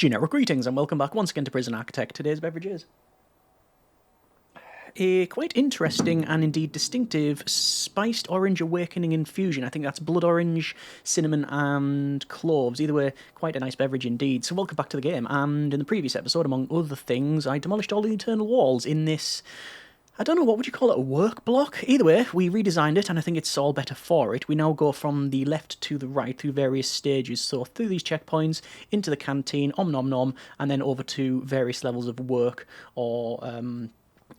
Generic greetings and welcome back once again to Prison Architect. Today's beverage is a quite interesting and indeed distinctive spiced orange awakening infusion. I think that's blood orange, cinnamon and cloves. Either way, quite a nice beverage indeed. So welcome back to the game. And in the previous episode, among other things, I demolished all the internal walls in this, I don't know, what would you call it, a work block? Either way, we redesigned it, and I think it's all better for it. We now go from the left to the right through various stages. So through these checkpoints, into the canteen, om nom nom, and then over to various levels of work or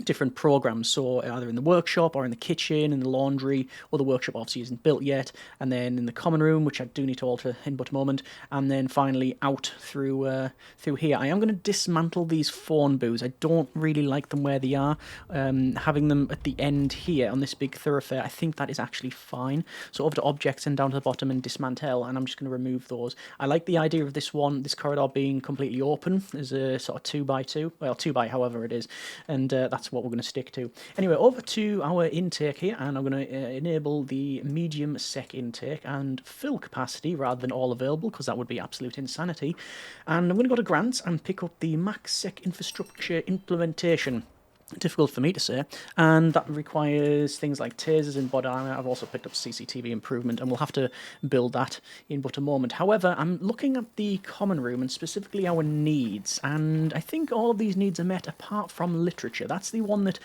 different programs, so either in the workshop or in the kitchen, in the laundry, or the workshop obviously isn't built yet, and then in the common room, which I do need to alter in but a moment, and then finally out through here. I am going to dismantle these phone booths. I don't really like them where they are. Having them at the end here on this big thoroughfare, I think that is actually fine. So over to objects and down to the bottom and dismantle, and I'm just going to remove those. I like the idea of this corridor being completely open as a sort of 2x2, well 2x however it is, and that's what we're going to stick to. Anyway, over to our intake here, and I'm going to enable the medium sec intake and full capacity rather than all available, because that would be absolute insanity. And I'm going to go to grants and pick up the max sec infrastructure implementation. Difficult for me to say, and that requires things like tasers and body armor. I've also picked up CCTV improvement, and we'll have to build that in but a moment. However, I'm looking at the common room and specifically our needs, and I think all of these needs are met apart from literature. That's the one that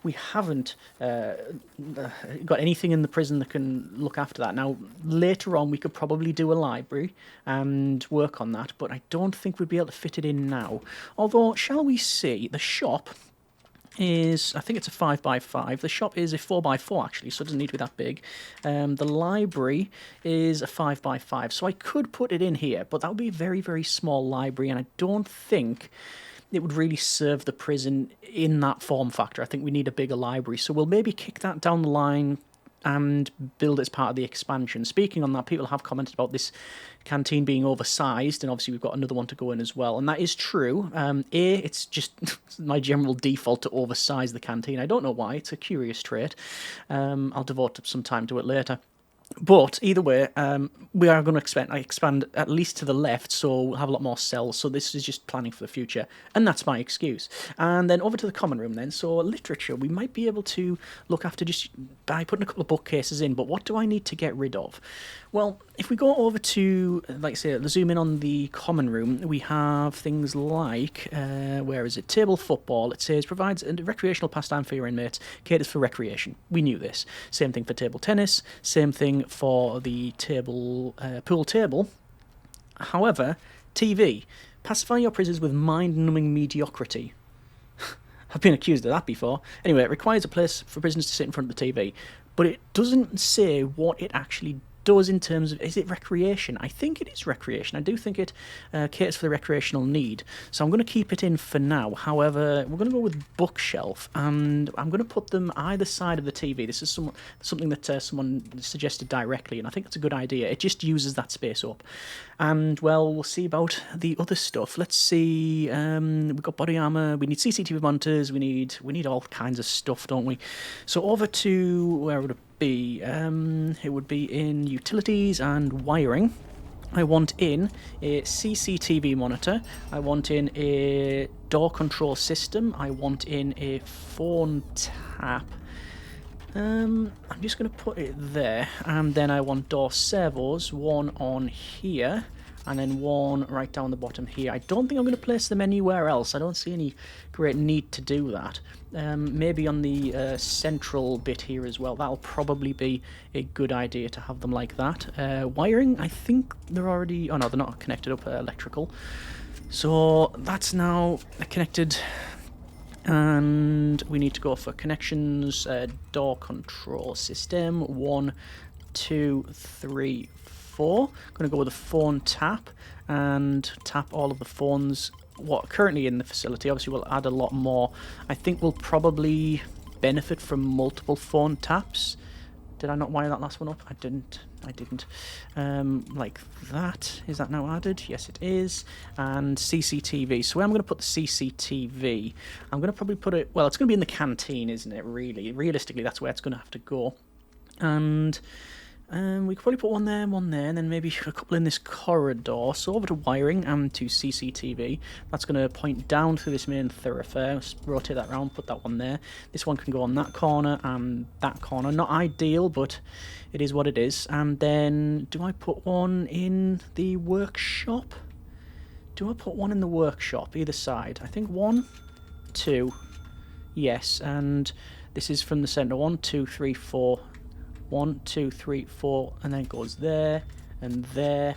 we haven't got anything in the prison that can look after that. Now, later on, we could probably do a library and work on that, but I don't think we'd be able to fit it in now. Although, shall we see, the shop is, I think it's a 5x5. The shop is a 4x4 actually, so it doesn't need to be that big. The library is a 5x5, so I could put it in here, but that would be a very, very small library, and I don't think it would really serve the prison in that form factor. I think we need a bigger library, so we'll maybe kick that down the line and build it as part of the expansion. Speaking on that, people have commented about this canteen being oversized, and obviously we've got another one to go in as well, and that is true. It's just my general default to oversize the canteen. I don't know why, it's a curious trait. I'll devote some time to it later. But either way, we are going to expand at least to the left, so we'll have a lot more cells. So this is just planning for the future, and that's my excuse. And then over to the common room then. So literature, we might be able to look after just by putting a couple of bookcases in, but what do I need to get rid of? Well, if we go over to, like I say, zoom in on the common room, we have things like, where is it? Table football. It says provides a recreational pastime for your inmates, caters for recreation. We knew this. Same thing for table tennis. Same thing for the table pool table. However, TV. Pacify your prisoners with mind-numbing mediocrity. I've been accused of that before. Anyway, it requires a place for prisoners to sit in front of the TV, but it doesn't say what it actually does in terms of, is it recreation? I think it is recreation. I do think it caters for the recreational need. So I'm going to keep it in for now. However, we're going to go with bookshelf, and I'm going to put them either side of the TV. This is something that someone suggested directly, and I think it's a good idea. It just uses that space up. And, well, we'll see about the other stuff. Let's see. We've got body armor. We need CCTV monitors. We need all kinds of stuff, don't we? So over to, where would it be? It would be in utilities and wiring. I want in a CCTV monitor. I want in a door control system. I want in a phone tap. I'm just going to put it there, and then I want door servos, one on here, and then one right down the bottom here. I don't think I'm going to place them anywhere else. I don't see any great need to do that. Maybe on the central bit here as well. That'll probably be a good idea to have them like that. Wiring, I think they're already... Oh no, they're not connected up electrical. So that's now connected. And we need to go for connections, door control system, 1, 2, 3, 4. I'm going to go with a phone tap and tap all of the phones what currently in the facility. Obviously we'll add a lot more. I think we'll probably benefit from multiple phone taps. Did I not wire that last one up? I didn't. Like that. Is that now added? Yes, it is. And CCTV. So where I'm going to put the CCTV, I'm going to probably put it... Well, it's going to be in the canteen, isn't it, really? Realistically, that's where it's going to have to go. And We could probably put one there, and then maybe a couple in this corridor. So over to wiring and to CCTV. That's going to point down through this main thoroughfare. Let's rotate that around, put that one there. This one can go on that corner and that corner. Not ideal, but it is what it is. And then, do I put one in the workshop? Do I put one in the workshop, either side? I think 1, 2, yes. And this is from the centre. 1, 2, 3, 4. 1, 2, 3, 4, and then it goes there and there,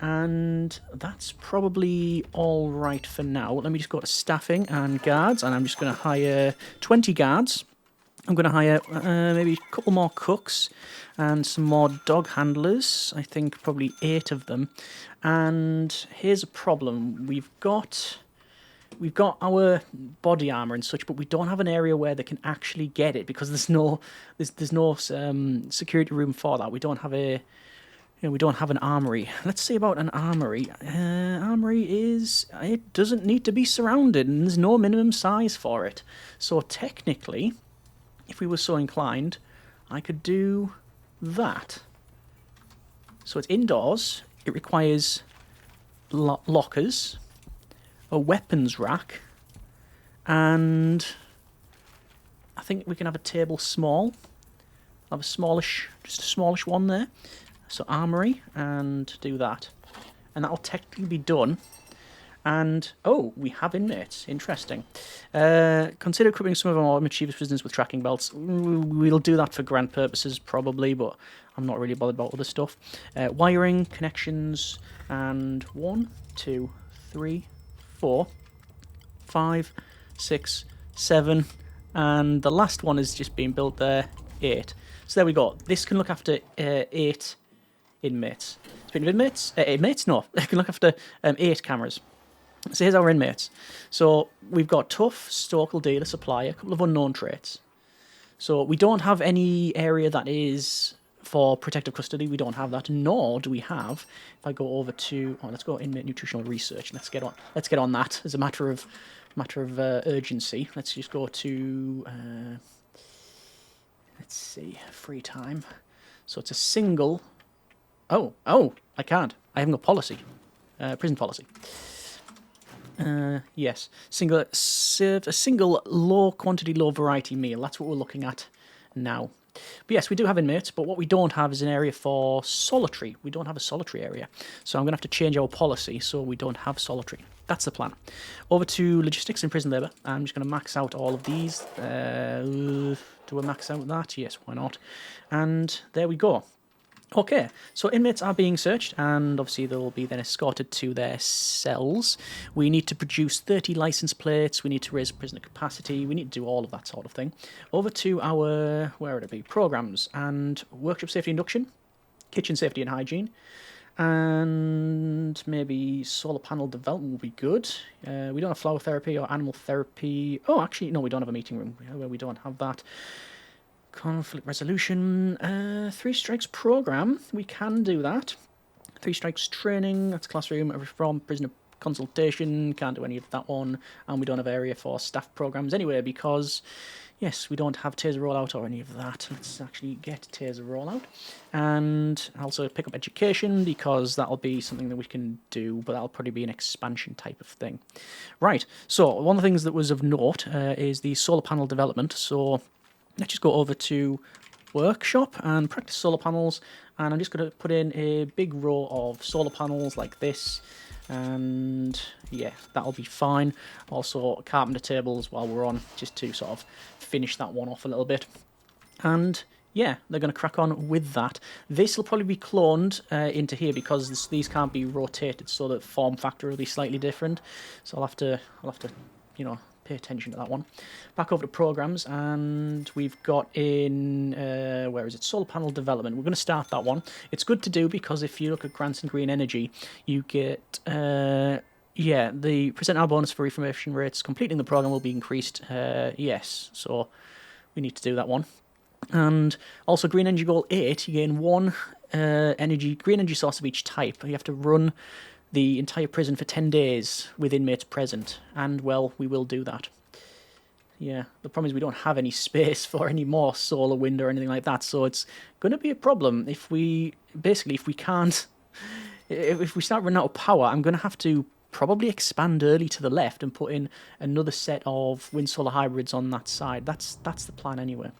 and that's probably all right for now. Let me just go to staffing and guards, and I'm just going to hire 20 guards. I'm going to hire maybe a couple more cooks and some more dog handlers. I think probably 8 of them. And here's a problem: we've got our body armor and such, but we don't have an area where they can actually get it because there's no security room for that. We don't have we don't have an armory. Let's see about an armory. It doesn't need to be surrounded, and there's no minimum size for it. So technically, if we were so inclined, I could do that. So it's indoors. It requires lockers, a weapons rack, and I think we can have a table small. I'll have just a smallish one there. So armory, and do that. And that'll technically be done. And, oh, we have inmates. Interesting. Consider equipping some of our mischievous prisoners with tracking belts. We'll do that for grant purposes, probably, but I'm not really bothered about other stuff. Wiring, connections, and 1, 2, 3, 4, 5, 6, 7, and the last one is just being built there, 8. So there we go. This can look after 8 inmates. Speaking of inmates, no, it can look after 8 cameras. So here's our inmates. So we've got tough, stokel, dealer, supplier, a couple of unknown traits. So we don't have any area that is for protective custody. We don't have that, nor do we have. If I go over to, let's go inmate nutritional research. Let's get on that as a matter of urgency. Let's just go to let's see, free time. So it's a single. Oh, I can't. I haven't got policy. Prison policy. Yes, serve a single low quantity, low variety meal. That's what we're looking at now. But yes, we do have inmates, but what we don't have is an area for solitary. We don't have a solitary area. So I'm going to have to change our policy so we don't have solitary. That's the plan. Over to logistics and prison labour. I'm just going to max out all of these. Do I max out that? Yes, why not? And there we go. Okay, so inmates are being searched, and obviously they'll be then escorted to their cells. We need to produce 30 license plates, we need to raise prisoner capacity, we need to do all of that sort of thing. Over to our, where would it be, programmes, and workshop safety induction, kitchen safety and hygiene, and maybe solar panel development will be good. We don't have flower therapy or animal therapy. Oh, actually, no, we don't have a meeting room. We don't have that. Conflict resolution, 3 strikes program, we can do that. 3 strikes training, that's classroom, reform, prisoner consultation, can't do any of that one. And we don't have area for staff programs anyway because, yes, we don't have taser rollout or any of that. Let's actually get taser rollout. And also pick up education because that'll be something that we can do, but that'll probably be an expansion type of thing. Right, so one of the things that was of note is the solar panel development. So let's just go over to workshop and practice solar panels, and I'm just going to put in a big row of solar panels like this, and yeah, that'll be fine. Also carpenter tables while we're on, just to sort of finish that one off a little bit. And yeah, they're going to crack on with that. This will probably be cloned into here because these can't be rotated, so the form factor will be slightly different. So I'll have to you know, pay attention to that one. Back over to programs, and we've got in where is it? Solar panel development. We're going to start that one. It's good to do because if you look at grants and green energy, you get the percentile bonus for reformation rates. Completing the program will be increased. Yes, so we need to do that one. And also green energy goal 8, you gain 1 green energy source of each type. You have to run the entire prison for 10 days with inmates present, and well, we will do that. Yeah, the problem is we don't have any space for any more solar wind or anything like that, so it's going to be a problem if we can't, if we start running out of power. I'm going to have to probably expand early to the left and put in another set of wind solar hybrids on that side. That's the plan anyway.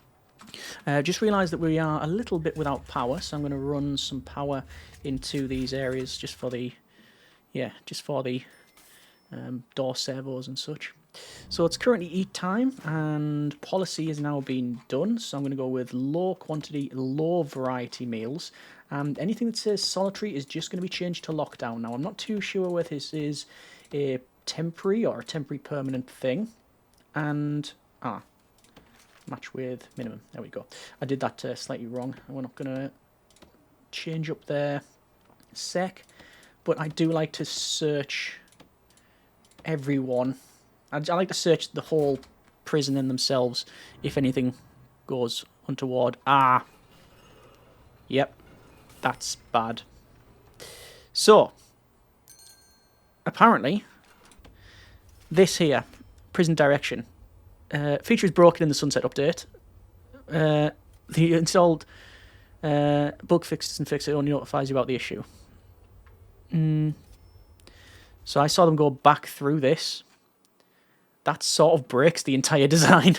Just realised that we are a little bit without power, so I'm going to run some power into these areas just for the door servos and such. So it's currently eat time, and policy is now being done. So I'm going to go with low quantity, low variety meals. And anything that says solitary is just going to be changed to lockdown. Now, I'm not too sure whether this is a temporary or a temporary permanent thing. And, match with minimum. There we go. I did that slightly wrong. We're not going to change up there a sec. But I do like to search everyone. I like to search the whole prison in themselves if anything goes untoward. Yep, that's bad. So, apparently, this here, prison direction, feature is broken in the Sunset update. The installed bug fixes and fix it only notifies you about the issue. So I saw them go back through this. That sort of breaks the entire design.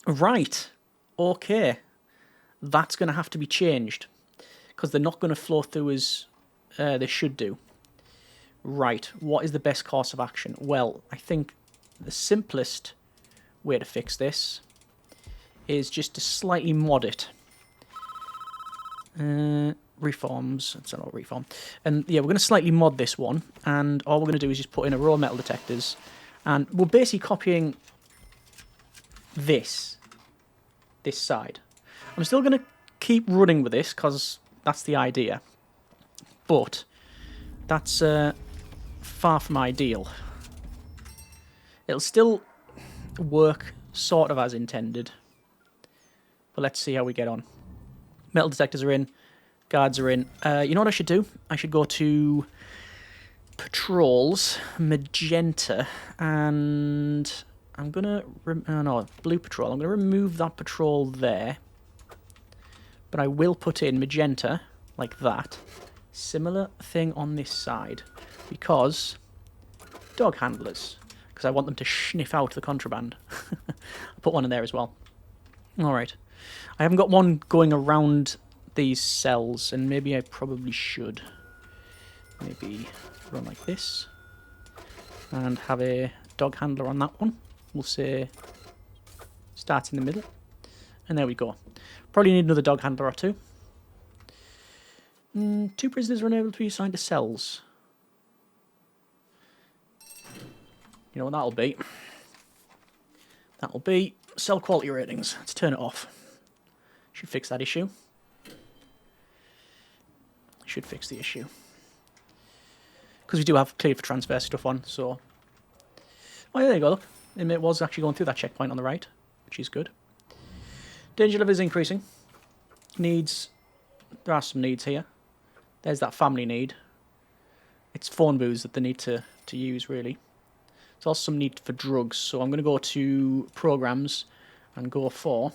Right. Okay. That's going to have to be changed. Because they're not going to flow through as they should do. Right. What is the best course of action? Well, I think the simplest way to fix this is just to slightly mod it. Reforms, it's not reform, and yeah, we're going to slightly mod this one, and all we're going to do is just put in a row of metal detectors, and we're basically copying this side. I'm still going to keep running with this because that's the idea, but that's far from ideal. It'll still work sort of as intended, but let's see how we get on. Metal detectors are in. Guards are in. You know what I should do? I should go to patrols, magenta, and I'm going to... blue patrol. I'm going to remove that patrol there. But I will put in magenta, like that. Similar thing on this side. Because dog handlers. Because I want them to sniff out the contraband. I'll put one in there as well. Alright. I haven't got one going around these cells, and maybe I probably should. Maybe run like this. And have a dog handler on that one. We'll say starts in the middle. And there we go. Probably need another dog handler or two. 2 prisoners are unable to be assigned to cells. You know what that'll be? That'll be cell quality ratings. Let's turn it off. Should fix that issue. Should fix the issue. Because we do have cleared for transfer stuff on, so... Oh, yeah, there you go, look. Inmate was actually going through that checkpoint on the right, which is good. Danger level is increasing. Needs... There are some needs here. There's that family need. It's phone booths that they need to use, really. There's also some need for drugs, so I'm going to go to programs and go for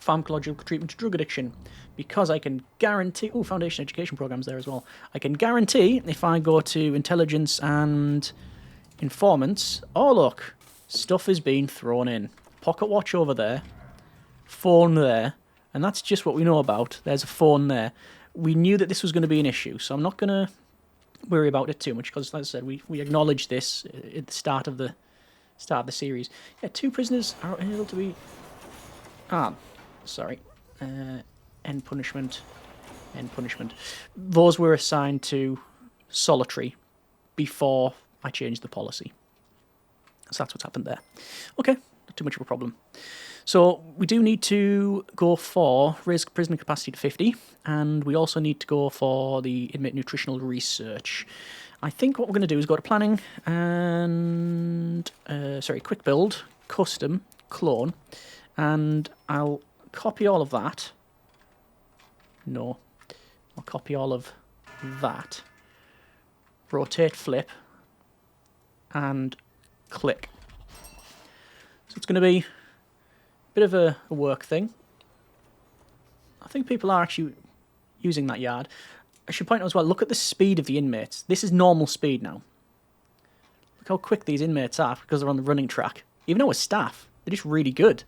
pharmacological treatment to drug addiction, because I can guarantee... Oh, foundation education programs there as well. I can guarantee if I go to intelligence and informants... Oh, look. Stuff is being thrown in. Pocket watch over there. Phone there. And that's just what we know about. There's a phone there. We knew that this was going to be an issue, so I'm not going to worry about it too much, because, like I said, we acknowledged this at the start of the series. Yeah, 2 prisoners are able to be... Sorry. End punishment. End punishment. Those were assigned to solitary before I changed the policy. So that's what's happened there. Okay, not too much of a problem. So we do need to go for raise prisoner capacity to 50, and we also need to go for the inmate nutritional research. I think what we're going to do is go to planning and... quick build, custom, clone, and I'll copy all of that. No. I'll copy all of that. Rotate, flip, and Click. So it's going to be a bit of a work thing. I think people are actually using that yard. I should point out as well, look at the speed of the inmates. This is normal speed now. Look how quick these inmates are because they're on the running track. Even though we're staff, they're just really good.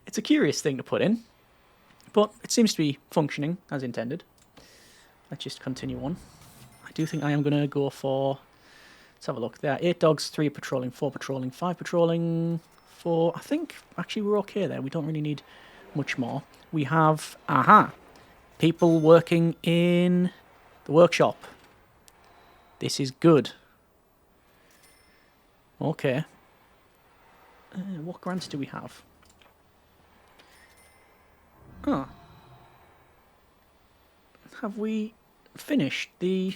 It's a curious thing to put in, but it seems to be functioning as intended. Let's just continue on. I do think I am going to go for... Let's have a look. There are 8 dogs, 3 patrolling, 4 patrolling, 5 patrolling, 4... I think actually we're okay there. We don't really need much more. We have... Aha! People working in the workshop. This is good. Okay. What grants do we have? Oh. Have we finished the...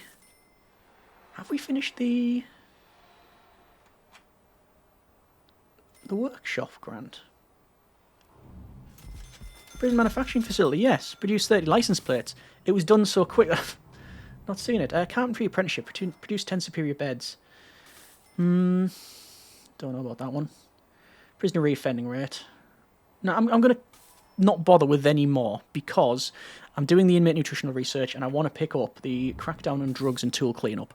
Have we finished the workshop grant? Prison manufacturing facility, yes. Produce 30 license plates. It was done so quick. I've not seen it. Carpentry apprenticeship. Produce 10 superior beds. Don't know about that one. Prisoner reoffending rate. No, I'm going to not bother with any more because I'm doing the inmate nutritional research and I want to pick up the crackdown on drugs and tool cleanup.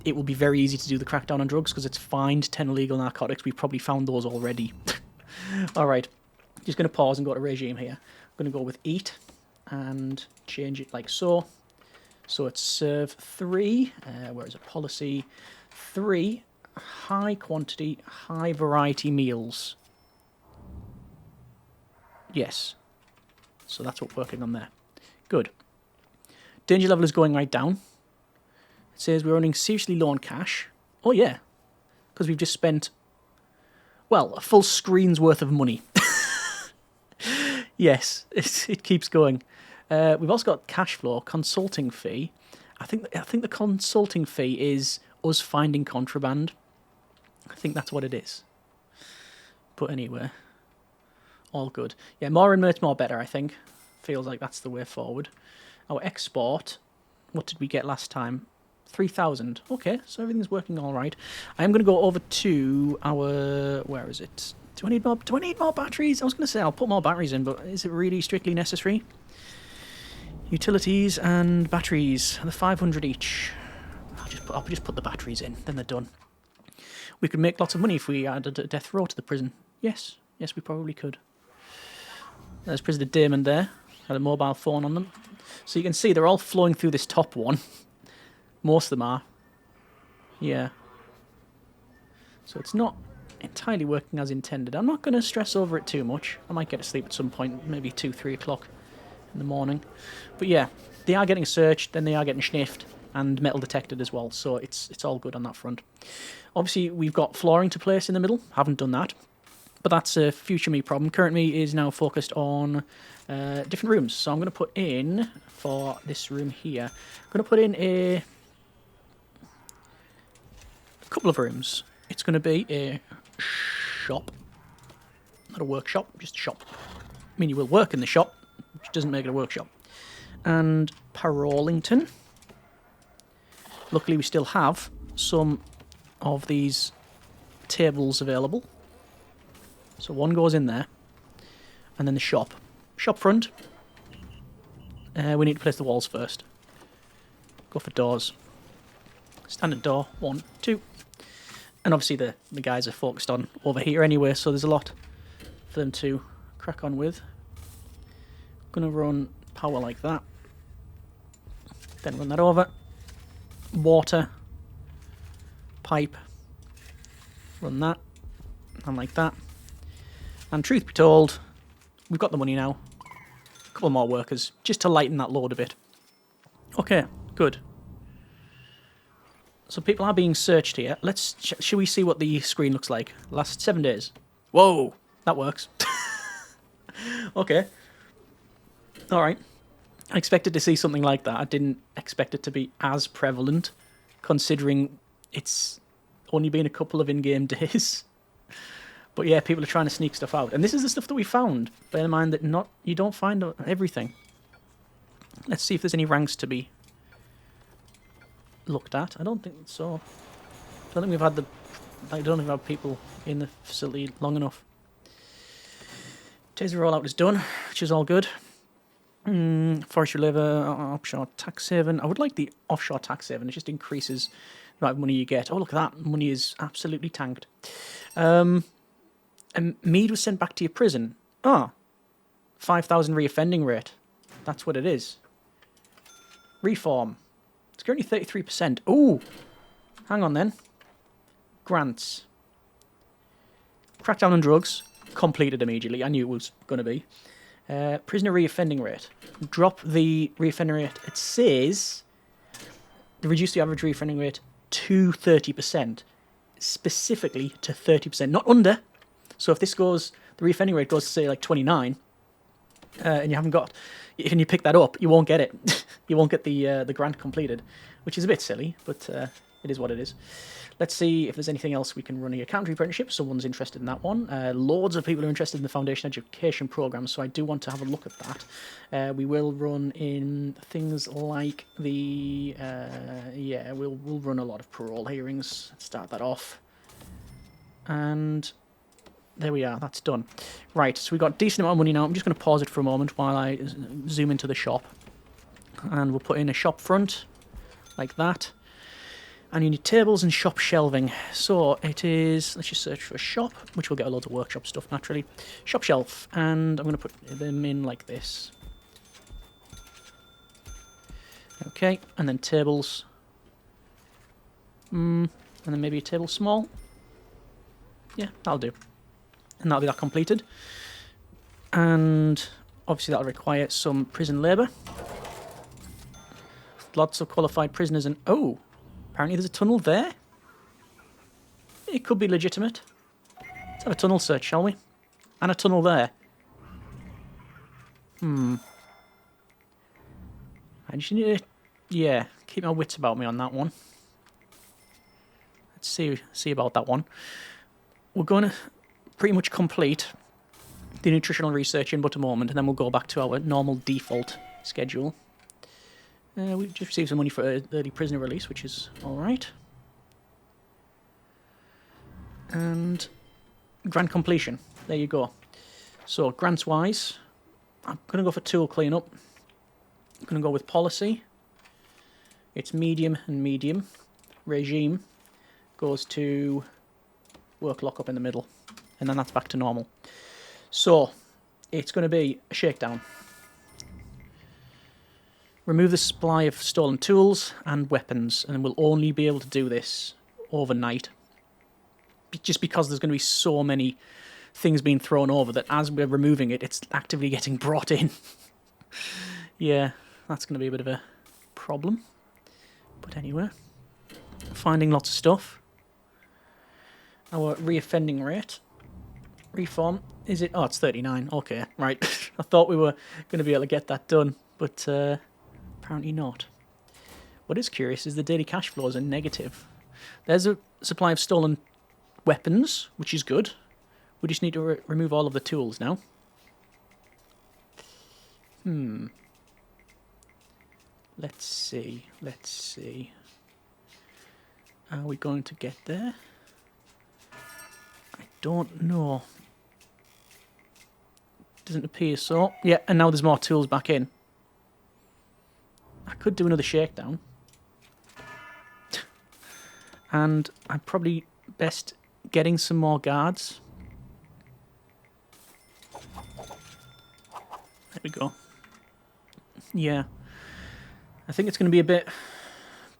It will be very easy to do the crackdown on drugs because it's fined 10 illegal narcotics. We've probably found those already. Alright, just going to pause and go to regime here. I'm going to go with eat and change it like so. So it's serve 3, where is it, policy 3, high quantity, high variety meals. Yes. So that's what we're working on there. Good. Danger level is going right down. It says we're running seriously low on cash. Oh yeah, because we've just spent, well, a full screen's worth of money. Yes, it keeps going. We've also got cash flow, consulting fee. I think the consulting fee is us finding contraband. I think that's what it is. But anyway, all good. Yeah, more inmates, more better, I think. Feels like that's the way forward. Our export, what did we get last time? 3,000. Okay, so everything's working all right. I am going to go over to our... Where is it? Do I need more batteries? I was going to say I'll put more batteries in, but is it really strictly necessary? Utilities and batteries. The 500 each. I'll just put the batteries in, then they're done. We could make lots of money if we added a death row to the prison. Yes, we probably could. There's Prisoner Damon there. Had a mobile phone on them. So you can see they're all flowing through this top one. Most of them are. Yeah. So it's not entirely working as intended. I'm not going to stress over it too much. I might get to sleep at some point, maybe 2, 3 o'clock in the morning. But yeah, they are getting searched, then they are getting sniffed, and metal detected as well. So it's all good on that front. Obviously, we've got flooring to place in the middle. Haven't done that. But that's a future me problem. Current me is now focused on different rooms. So I'm going to put in, for this room here, I'm going to put in a couple of rooms. It's going to be a shop. Not a workshop, just a shop. I mean, you will work in the shop, which doesn't make it a workshop. And Parolington. Luckily, we still have some of these tables available. So one goes in there, and then the shop. Shop front. We need to place the walls first. Go for doors. Standard door, 1, 2. And obviously the guys are focused on over here anyway, so there's a lot for them to crack on with. Gonna run power like that. Then run that over. Water. Pipe. Run that. And like that. And truth be told, we've got the money now. A couple more workers, just to lighten that load a bit. Okay, good. So people are being searched here. Shall we see what the screen looks like? Last 7 days. Whoa, that works. Okay. Alright. I expected to see something like that. I didn't expect it to be as prevalent, considering it's only been a couple of in-game days. But yeah, people are trying to sneak stuff out. And this is the stuff that we found. Bear in mind that you don't find everything. Let's see if there's any ranks to be looked at. I don't think so. I don't think we've had the I don't have people in the facility long enough. Taser rollout is done, which is all good. Forestry labour, offshore tax haven. I would like the offshore tax haven. It just increases the amount of money you get. Oh, look at that. Money is absolutely tanked. And Mead was sent back to your prison. 5,000 reoffending rate. That's what it is. Reform. It's currently 33%. Ooh. Hang on then. Grants. Crackdown on drugs. Completed immediately. I knew it was going to be. Prisoner reoffending rate. Drop the reoffending rate. It says reduce the average reoffending rate to 30%. Specifically to 30%. Not under. So if this goes, the reoffending rate goes to say like 29, and you haven't got, and you pick that up, you won't get it. You won't get the grant completed, which is a bit silly, but it is what it is. Let's see if there's anything else we can run here. County apprenticeship, someone's interested in that one. Loads of people are interested in the foundation education program, so I do want to have a look at that. We will run in things like the, we'll run a lot of parole hearings. Let's start that off. And there we are, that's done. Right, so we've got a decent amount of money now. I'm just going to pause it for a moment while I zoom into the shop. And we'll put in a shop front, like that. And you need tables and shop shelving. So it is, let's just search for a shop, which will get a load of workshop stuff naturally. Shop shelf, and I'm going to put them in like this. Okay, and then tables. And then maybe a table small. Yeah, that'll do. And that'll be that completed. And obviously that'll require some prison labour. Lots of qualified prisoners and... Oh! Apparently there's a tunnel there. It could be legitimate. Let's have a tunnel search, shall we? And a tunnel there. I just need to... Yeah, keep my wits about me on that one. Let's see about that one. We're going to pretty much complete the nutritional research in but a moment, and then we'll go back to our normal default schedule. We've just received some money for early prisoner release, which is alright. And grant completion. There you go. So, grants-wise, I'm going to go for tool cleanup. I'm going to go with policy. It's medium and medium. Regime goes to work lockup in the middle. And then that's back to normal. So, it's going to be a shakedown. Remove the supply of stolen tools and weapons, and we'll only be able to do this overnight. Just because there's going to be so many things being thrown over that as we're removing it, it's actively getting brought in. Yeah, that's going to be a bit of a problem. But anyway, finding lots of stuff. Our reoffending rate. Reform, is it? Oh, it's 39. Okay, right. I thought we were going to be able to get that done, but... apparently not. What is curious is the daily cash flows are negative. There's a supply of stolen weapons, which is good. We just need to remove all of the tools now. Let's see. Are we going to get there? I don't know. Doesn't appear so. Yeah, and now there's more tools back in. I could do another shakedown. And I'm probably best getting some more guards. There we go. Yeah. I think it's going to be a bit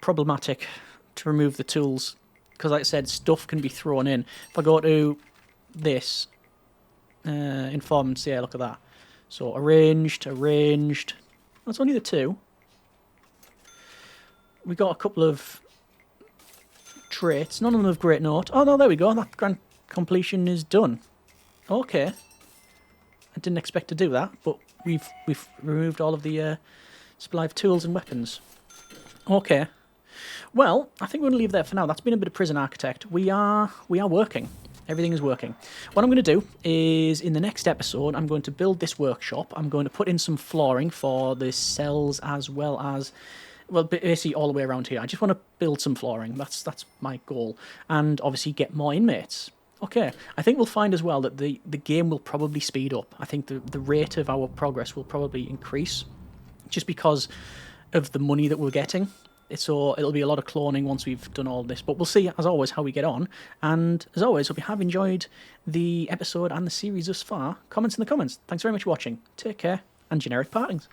problematic to remove the tools. Because like I said, stuff can be thrown in. If I go to this, informants, yeah, look at that. So arranged. That's only the two. We got a couple of traits. None of them have great note. Oh no, there we go. That grant completion is done. Okay. I didn't expect to do that, but we've removed all of the supply of tools and weapons. Okay. Well, I think we're going to leave that for now. That's been a bit of Prison Architect. We are working. Everything is working. What I'm going to do is, in the next episode, I'm going to build this workshop. I'm going to put in some flooring for the cells as well as well, basically all the way around here. I just want to build some flooring. That's my goal. And obviously get more inmates. Okay, I think we'll find as well that the game will probably speed up. I think the rate of our progress will probably increase just because of the money that we're getting. So it'll be a lot of cloning once we've done all this. But we'll see, as always, how we get on. And as always, hope you have enjoyed the episode and the series thus far. Comments in the comments. Thanks very much for watching. Take care, and generic partings.